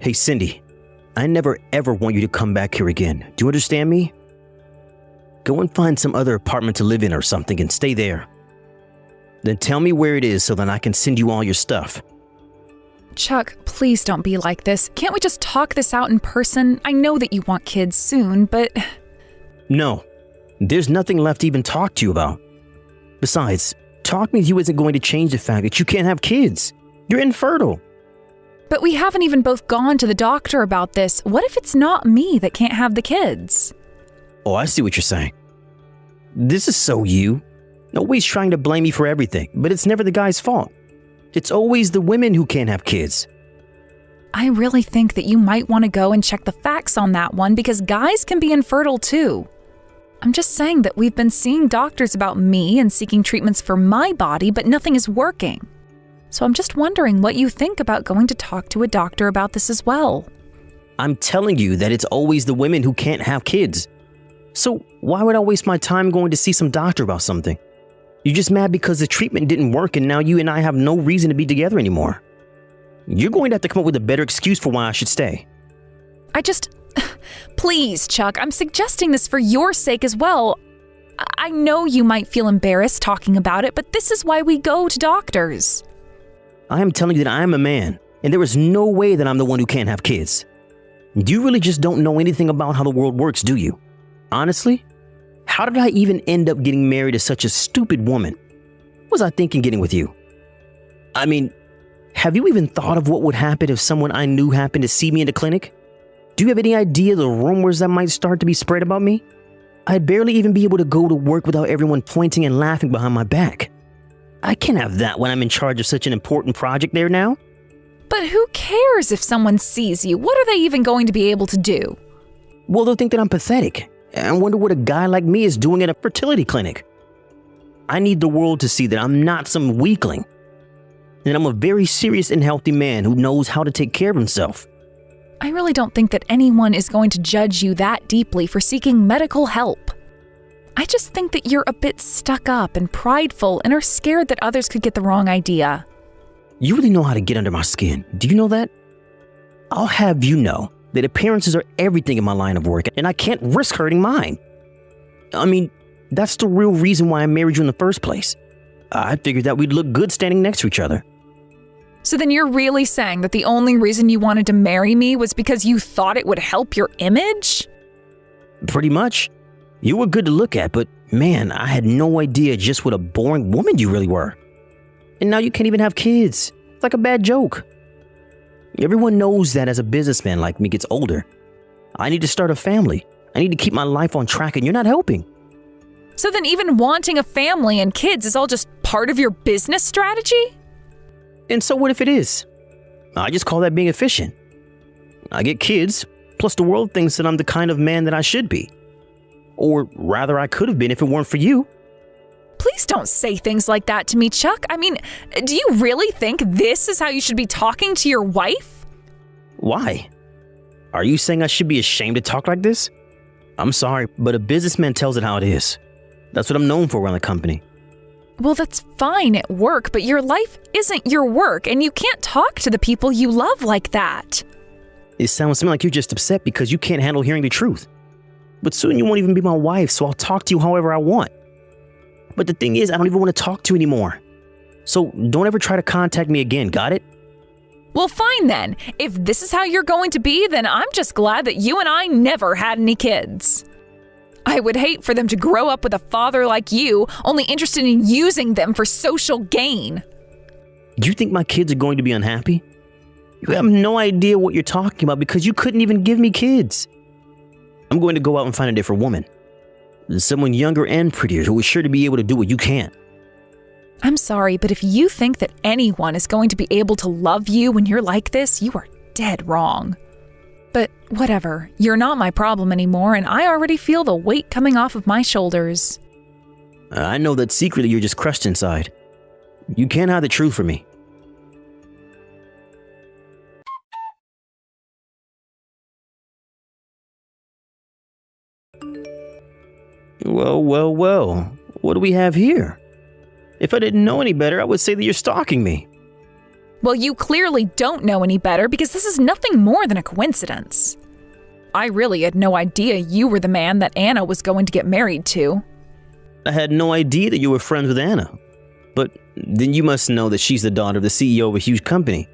Hey, Cindy, I never ever want you to come back here again. Do you understand me? Go and find some other apartment to live in or something and stay there. Then tell me where it is so that I can send you all your stuff. Chuck, please don't be like this. Can't we just talk this out in person? I know that you want kids soon, but... No, there's nothing left to even talk to you about. Besides, talking to you isn't going to change the fact that you can't have kids. You're infertile. But we haven't even both gone to the doctor about this. What if it's not me that can't have the kids? Oh, I see what you're saying. This is so you. Always trying to blame me for everything, but it's never the guy's fault. It's always the women who can't have kids. I really think that you might want to go and check the facts on that one because guys can be infertile too. I'm just saying that we've been seeing doctors about me and seeking treatments for my body, but nothing is working. So I'm just wondering what you think about going to talk to a doctor about this as well. I'm telling you that it's always the women who can't have kids. So why would I waste my time going to see some doctor about something? You're just mad because the treatment didn't work and now you and I have no reason to be together anymore. You're going to have to come up with a better excuse for why I should stay. Please, Chuck, I'm suggesting this for your sake as well. I know you might feel embarrassed talking about it, but this is why we go to doctors. I am telling you that I am a man, and there is no way that I'm the one who can't have kids. You really just don't know anything about how the world works, do you? Honestly? How did I even end up getting married to such a stupid woman? What was I thinking getting with you? I mean, have you even thought of what would happen if someone I knew happened to see me in the clinic? Do you have any idea the rumors that might start to be spread about me? I'd barely even be able to go to work without everyone pointing and laughing behind my back. I can't have that when I'm in charge of such an important project there now. But who cares if someone sees you? What are they even going to be able to do? Well, they'll think that I'm pathetic and wonder what a guy like me is doing at a fertility clinic. I need the world to see that I'm not some weakling, and I'm a very serious and healthy man who knows how to take care of himself. I really don't think that anyone is going to judge you that deeply for seeking medical help. I just think that you're a bit stuck up and prideful and are scared that others could get the wrong idea. You really know how to get under my skin. Do you know that? I'll have you know that appearances are everything in my line of work, and I can't risk hurting mine. I mean, that's the real reason why I married you in the first place. I figured that we'd look good standing next to each other. So then you're really saying that the only reason you wanted to marry me was because you thought it would help your image? Pretty much. You were good to look at, but man, I had no idea just what a boring woman you really were. And now you can't even have kids. It's like a bad joke. Everyone knows that as a businessman like me gets older, I need to start a family. I need to keep my life on track, and you're not helping. So then even wanting a family and kids is all just part of your business strategy? And so what if it is? I just call that being efficient. I get kids, plus the world thinks that I'm the kind of man that I should be. Or rather, I could have been if it weren't for you. Please don't say things like that to me, Chuck. I mean, do you really think this is how you should be talking to your wife? Why? Are you saying I should be ashamed to talk like this? I'm sorry, but a businessman tells it how it is. That's what I'm known for around the company. Well, that's fine at work, but your life isn't your work, and you can't talk to the people you love like that. It sounds to me like you're just upset because you can't handle hearing the truth. But soon you won't even be my wife, so I'll talk to you however I want. But the thing is, I don't even want to talk to you anymore. So don't ever try to contact me again, got it? Well, fine then. If this is how you're going to be, then I'm just glad that you and I never had any kids. I would hate for them to grow up with a father like you, only interested in using them for social gain. Do you think my kids are going to be unhappy? You have no idea what you're talking about because you couldn't even give me kids. I'm going to go out and find a different woman. Someone younger and prettier who is sure to be able to do what you can't. I'm sorry, but if you think that anyone is going to be able to love you when you're like this, you are dead wrong. But whatever, you're not my problem anymore, and I already feel the weight coming off of my shoulders. I know that secretly you're just crushed inside. You can't hide the truth from me. Well, what do we have here? If I didn't know any better, I would say that you're stalking me. Well, you clearly don't know any better because this is nothing more than a coincidence. I really had no idea you were the man that Anna was going to get married to. I had no idea that you were friends with Anna. But then you must know that she's the daughter of the CEO of a huge company.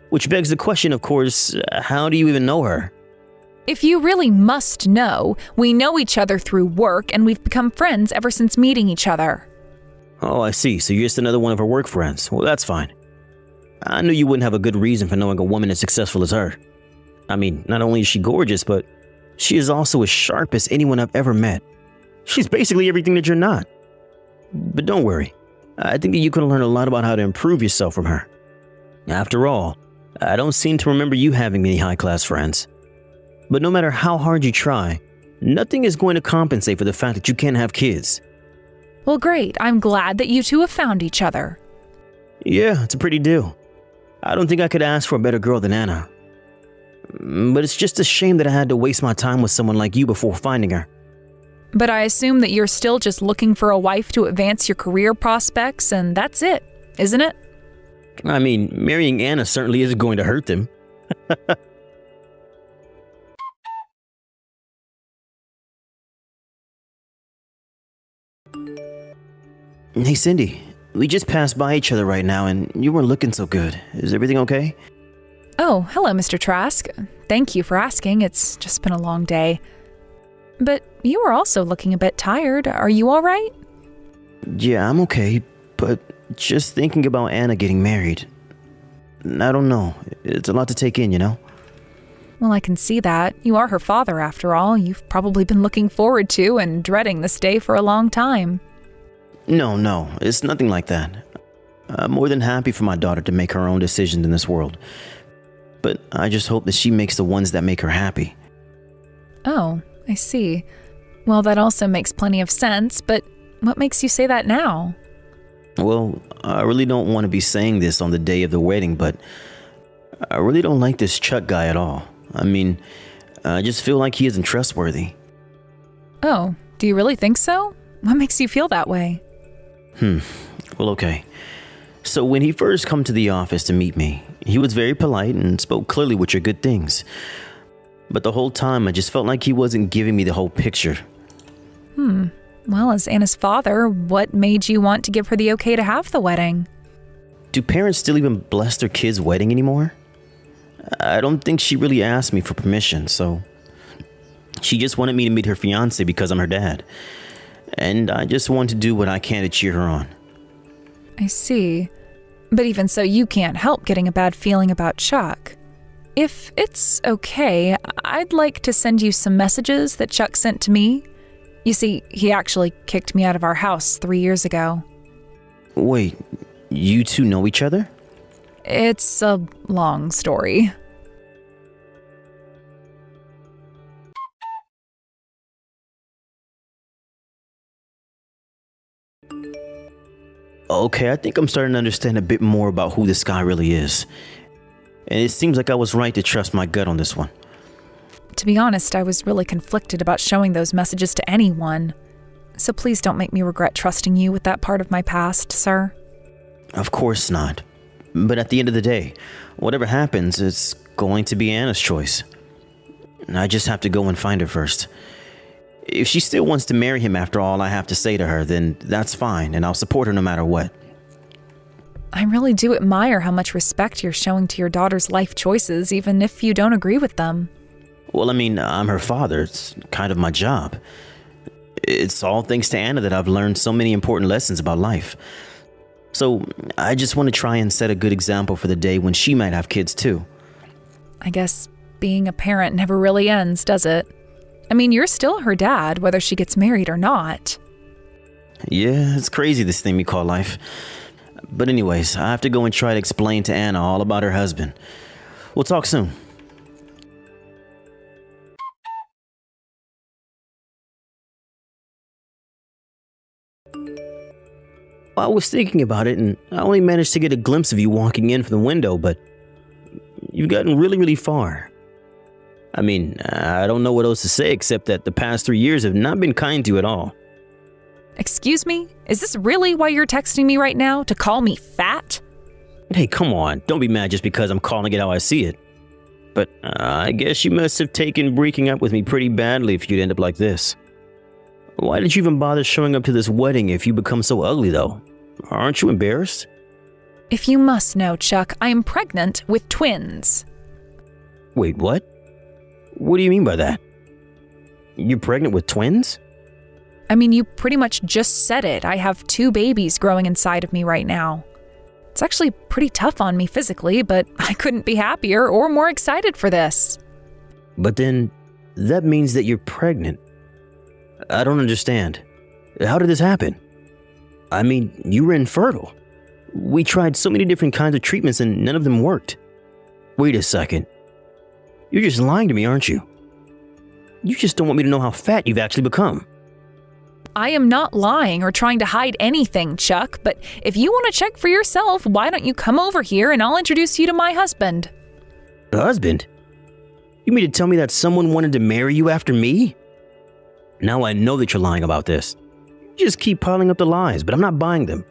Which begs the question, of course, how do you even know her? If you really must know, we know each other through work and we've become friends ever since meeting each other. Oh, I see. So you're just another one of her work friends. Well, that's fine. I knew you wouldn't have a good reason for knowing a woman as successful as her. I mean, not only is she gorgeous, but she is also as sharp as anyone I've ever met. She's basically everything that you're not. But don't worry. I think that you can learn a lot about how to improve yourself from her. After all, I don't seem to remember you having many high-class friends. But no matter how hard you try, nothing is going to compensate for the fact that you can't have kids. Well, great. I'm glad that you two have found each other. Yeah, it's a pretty deal. I don't think I could ask for a better girl than Anna. But it's just a shame that I had to waste my time with someone like you before finding her. But I assume that you're still just looking for a wife to advance your career prospects, and that's it, isn't it? I mean, marrying Anna certainly isn't going to hurt them. Hey, Cindy. We just passed by each other right now, and you weren't looking so good. Is everything okay? Oh, hello, Mr. Trask. Thank you for asking. It's just been a long day. But you are also looking a bit tired. Are you all right? Yeah, I'm okay, but just thinking about Anna getting married. I don't know. It's a lot to take in, you know? Well, I can see that. You are her father, after all. You've probably been looking forward to and dreading this day for a long time. No, it's nothing like that. I'm more than happy for my daughter to make her own decisions in this world. But I just hope that she makes the ones that make her happy. Oh, I see. Well, that also makes plenty of sense, but what makes you say that now? Well, I really don't want to be saying this on the day of the wedding, but I really don't like this Chuck guy at all. I mean, I just feel like he isn't trustworthy. Oh, do you really think so? What makes you feel that way? Well, okay. So when he first come to the office to meet me, he was very polite and spoke clearly which are good things. But the whole time I just felt like he wasn't giving me the whole picture. Well, as Anna's father, what made you want to give her the okay to have the wedding? Do parents still even bless their kids' wedding anymore? I don't think she really asked me for permission, so she just wanted me to meet her fiancé because I'm her dad. And I just want to do what I can to cheer her on. I see. But even so, you can't help getting a bad feeling about Chuck. If it's okay, I'd like to send you some messages that Chuck sent to me. You see, he actually kicked me out of our house 3 years ago. Wait, you two know each other? It's a long story. Okay, I think I'm starting to understand a bit more about who this guy really is. And it seems like I was right to trust my gut on this one. To be honest, I was really conflicted about showing those messages to anyone. So please don't make me regret trusting you with that part of my past, sir. Of course not. But at the end of the day, whatever happens, it's going to be Anna's choice. I just have to go and find her first. If she still wants to marry him after all I have to say to her, then that's fine, and I'll support her no matter what. I really do admire how much respect you're showing to your daughter's life choices, even if you don't agree with them. Well, I mean, I'm her father. It's kind of my job. It's all thanks to Anna that I've learned so many important lessons about life. So I just want to try and set a good example for the day when she might have kids too. I guess being a parent never really ends, does it? I mean, you're still her dad, whether she gets married or not. Yeah, it's crazy, this thing we call life. But anyways, I have to go and try to explain to Anna all about her husband. We'll talk soon. I was thinking about it, and I only managed to get a glimpse of you walking in from the window, but you've gotten really, really far. I mean, I don't know what else to say except that the past 3 years have not been kind to you at all. Excuse me? Is this really why you're texting me right now? To call me fat? Hey, come on. Don't be mad just because I'm calling it how I see it. But I guess you must have taken breaking up with me pretty badly if you'd end up like this. Why did you even bother showing up to this wedding if you become so ugly, though? Aren't you embarrassed? If you must know, Chuck, I am pregnant with twins. Wait, what? What do you mean by that? You're pregnant with twins? I mean, you pretty much just said it. I have 2 babies growing inside of me right now. It's actually pretty tough on me physically, but I couldn't be happier or more excited for this. But then, that means that you're pregnant. I don't understand. How did this happen? I mean, you were infertile. We tried so many different kinds of treatments and none of them worked. Wait a second. You're just lying to me, aren't you? You just don't want me to know how fat you've actually become. I am not lying or trying to hide anything, Chuck, but if you want to check for yourself, why don't you come over here and I'll introduce you to my husband. Husband? You mean to tell me that someone wanted to marry you after me? Now I know that you're lying about this. You just keep piling up the lies, but I'm not buying them.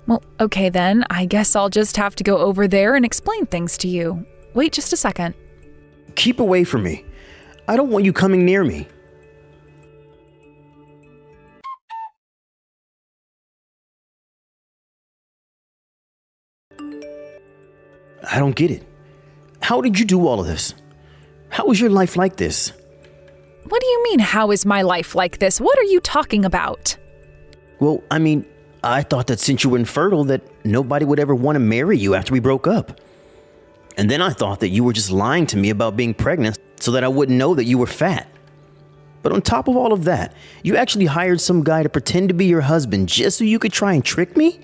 Well, okay then, I guess I'll just have to go over there and explain things to you. Wait just a second. Keep away from me. I don't want you coming near me. I don't get it. How did you do all of this? How is your life like this? What do you mean, how is my life like this? What are you talking about? Well, I mean, I thought that since you were infertile that nobody would ever want to marry you after we broke up. And then I thought that you were just lying to me about being pregnant so that I wouldn't know that you were fat. But on top of all of that, you actually hired some guy to pretend to be your husband just so you could try and trick me?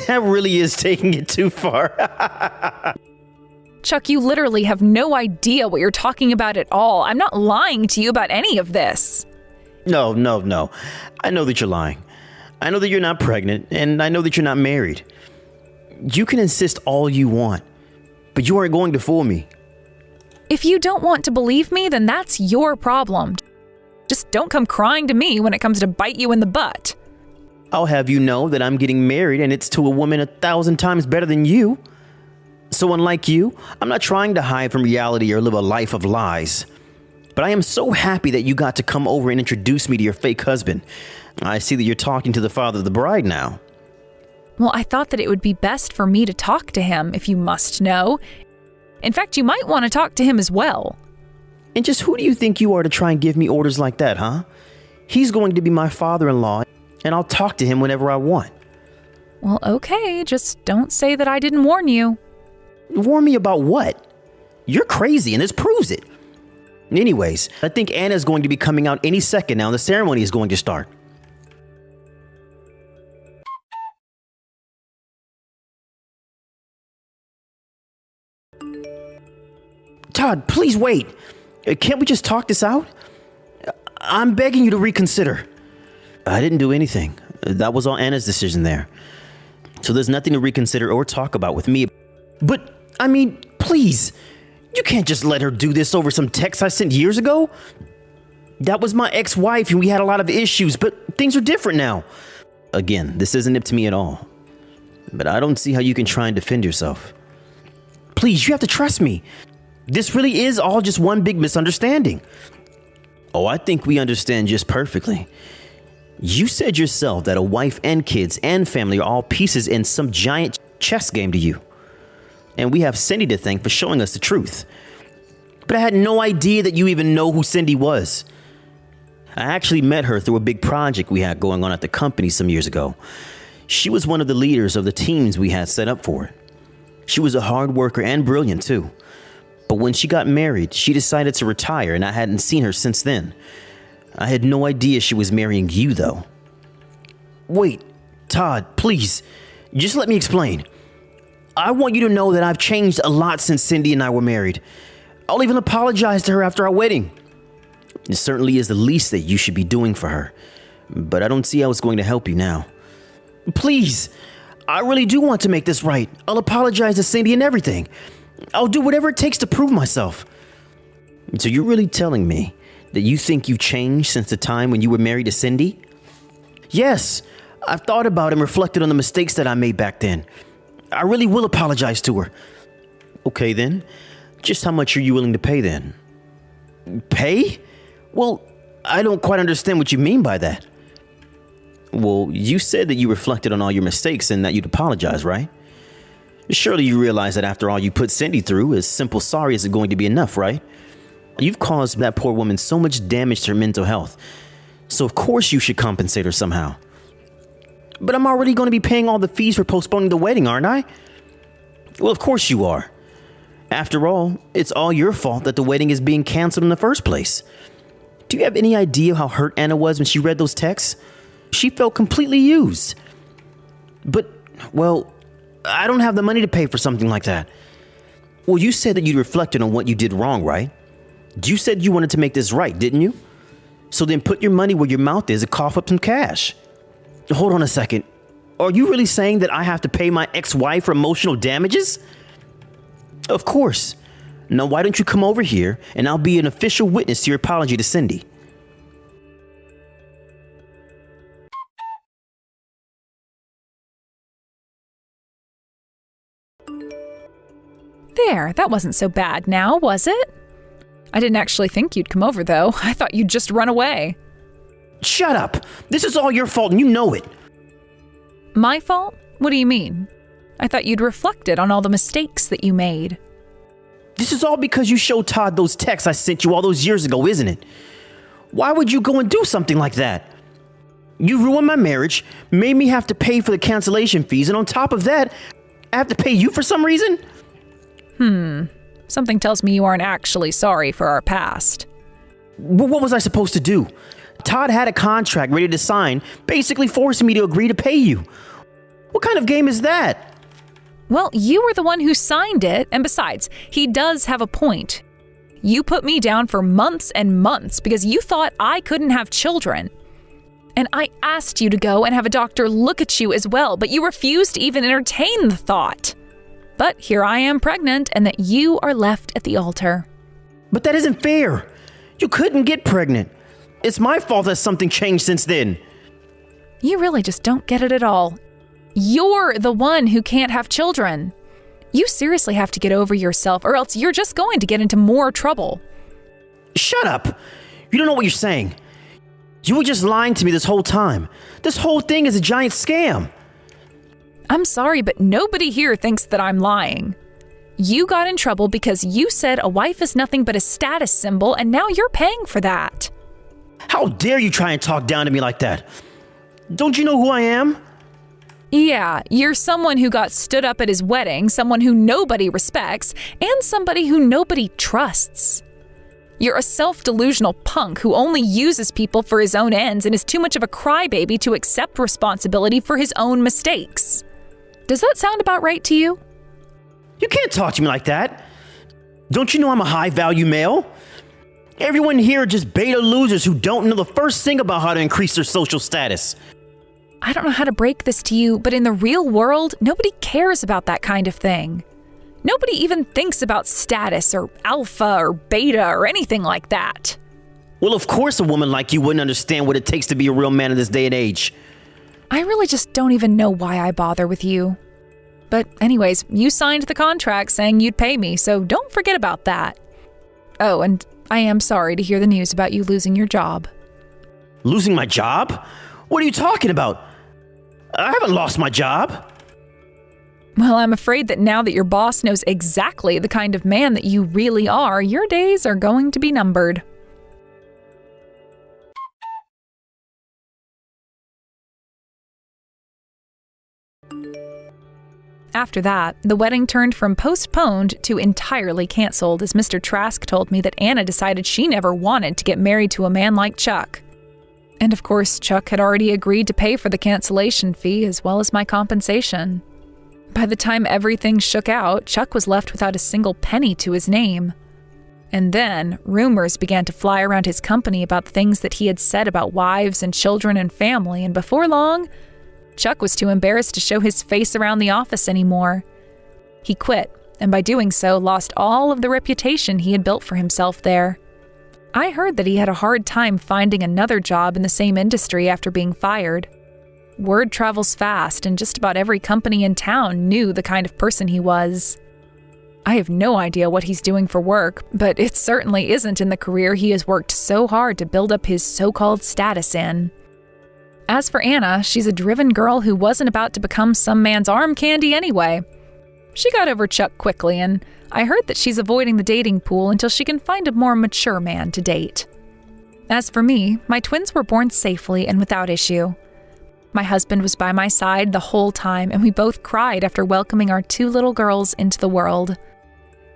That really is taking it too far. Chuck, you literally have no idea what you're talking about at all. I'm not lying to you about any of this. No. I know that you're lying. I know that you're not pregnant, and I know that you're not married. You can insist all you want, but you aren't going to fool me. If you don't want to believe me, then that's your problem. Just don't come crying to me when it comes to bite you in the butt. I'll have you know that I'm getting married, and it's to a woman 1,000 times better than you. So unlike you, I'm not trying to hide from reality or live a life of lies. But I am so happy that you got to come over and introduce me to your fake husband. I see that you're talking to the father of the bride now. Well, I thought that it would be best for me to talk to him, if you must know. In fact, you might want to talk to him as well. And just who do you think you are to try and give me orders like that, huh? He's going to be my father-in-law, and I'll talk to him whenever I want. Well, okay, just don't say that I didn't warn you. Warn me about what? You're crazy, and this proves it. Anyways, I think Anna's going to be coming out any second now, and the ceremony is going to start. Todd, please wait. Can't we just talk this out? I'm begging you to reconsider. I didn't do anything. That was all Anna's decision there. So there's nothing to reconsider or talk about with me. But, I mean, please. You can't just let her do this over some text I sent years ago. That was my ex-wife and we had a lot of issues, but things are different now. Again, this isn't up to me at all. But I don't see how you can try and defend yourself. Please, you have to trust me. This really is all just one big misunderstanding. Oh, I think we understand just perfectly. You said yourself that a wife and kids and family are all pieces in some giant chess game to you. And we have Cindy to thank for showing us the truth. But I had no idea that you even know who Cindy was. I actually met her through a big project we had going on at the company some years ago. She was one of the leaders of the teams we had set up for it. She was a hard worker and brilliant too. But when she got married, she decided to retire and I hadn't seen her since then. I had no idea she was marrying you though. Wait, Todd, please, just let me explain. I want you to know that I've changed a lot since Cindy and I were married. I'll even apologize to her after our wedding. It certainly is the least that you should be doing for her. But I don't see how it's going to help you now. Please, I really do want to make this right. I'll apologize to Cindy and everything. I'll do whatever it takes to prove myself. So you're really telling me that you think you've changed since the time when you were married to Cindy? Yes, I've thought about and reflected on the mistakes that I made back then. I really will apologize to her. Okay then, just how much are you willing to pay then? Pay? Well, I don't quite understand what you mean by that. Well, you said that you reflected on all your mistakes and that you'd apologize, right? Surely you realize that after all you put Cindy through, a simple sorry isn't going to be enough, right? You've caused that poor woman so much damage to her mental health. So of course you should compensate her somehow. But I'm already going to be paying all the fees for postponing the wedding, aren't I? Well, of course you are. After all, it's all your fault that the wedding is being canceled in the first place. Do you have any idea how hurt Anna was when she read those texts? She felt completely used. But, well, I don't have the money to pay for something like that. Well, you said that you reflected on what you did wrong, right? You said you wanted to make this right, didn't you? So then put your money where your mouth is and cough up some cash. Hold on a second. Are you really saying that I have to pay my ex-wife for emotional damages? Of course. Now why don't you come over here and I'll be an official witness to your apology to Cindy. There, that wasn't so bad now, was it? I didn't actually think you'd come over, though. I thought you'd just run away. Shut up! This is all your fault and you know it. My fault? What do you mean? I thought you'd reflected on all the mistakes that you made. This is all because you showed Todd those texts I sent you all those years ago, isn't it? Why would you go and do something like that? You ruined my marriage, made me have to pay for the cancellation fees, and on top of that, I have to pay you for some reason? Something tells me you aren't actually sorry for our past. What was I supposed to do? Todd had a contract ready to sign, basically forcing me to agree to pay you. What kind of game is that? Well, you were the one who signed it, and besides, he does have a point. You put me down for months and months because you thought I couldn't have children. And I asked you to go and have a doctor look at you as well, but you refused to even entertain the thought. But here I am pregnant, and that you are left at the altar. But that isn't fair. You couldn't get pregnant. It's my fault that something changed since then. You really just don't get it at all. You're the one who can't have children. You seriously have to get over yourself, or else you're just going to get into more trouble. Shut up! You don't know what you're saying. You were just lying to me this whole time. This whole thing is a giant scam. I'm sorry, but nobody here thinks that I'm lying. You got in trouble because you said a wife is nothing but a status symbol, and now you're paying for that. How dare you try and talk down to me like that? Don't you know who I am? Yeah, you're someone who got stood up at his wedding, someone who nobody respects, and somebody who nobody trusts. You're a self-delusional punk who only uses people for his own ends and is too much of a crybaby to accept responsibility for his own mistakes. Does that sound about right to you? You can't talk to me like that. Don't you know I'm a high-value male? Everyone here are just beta losers who don't know the first thing about how to increase their social status. I don't know how to break this to you, but in the real world, nobody cares about that kind of thing. Nobody even thinks about status or alpha or beta or anything like that. Well, of course a woman like you wouldn't understand what it takes to be a real man in this day and age. I really just don't even know why I bother with you. But anyways, you signed the contract saying you'd pay me, so don't forget about that. Oh, and I am sorry to hear the news about you losing your job. Losing my job? What are you talking about? I haven't lost my job. Well, I'm afraid that now that your boss knows exactly the kind of man that you really are, your days are going to be numbered. After that, the wedding turned from postponed to entirely canceled as Mr. Trask told me that Anna decided she never wanted to get married to a man like Chuck. And of course, Chuck had already agreed to pay for the cancellation fee as well as my compensation. By the time everything shook out, Chuck was left without a single penny to his name. And then, rumors began to fly around his company about the things that he had said about wives and children and family, and before long, Chuck was too embarrassed to show his face around the office anymore. He quit, and by doing so, lost all of the reputation he had built for himself there. I heard that he had a hard time finding another job in the same industry after being fired. Word travels fast, and just about every company in town knew the kind of person he was. I have no idea what he's doing for work, but it certainly isn't in the career he has worked so hard to build up his so-called status in. As for Anna, she's a driven girl who wasn't about to become some man's arm candy anyway. She got over Chuck quickly, and I heard that she's avoiding the dating pool until she can find a more mature man to date. As for me, my twins were born safely and without issue. My husband was by my side the whole time, and we both cried after welcoming our 2 little girls into the world.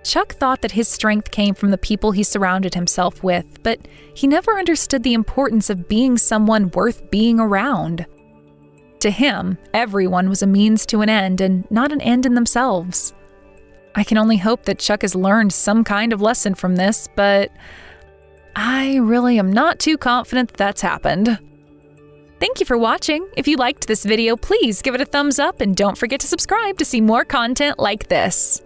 Chuck thought that his strength came from the people he surrounded himself with, but he never understood the importance of being someone worth being around. To him, everyone was a means to an end and not an end in themselves. I can only hope that Chuck has learned some kind of lesson from this, but I really am not too confident that's happened. Thank you for watching. If you liked this video, please give it a thumbs up and don't forget to subscribe to see more content like this.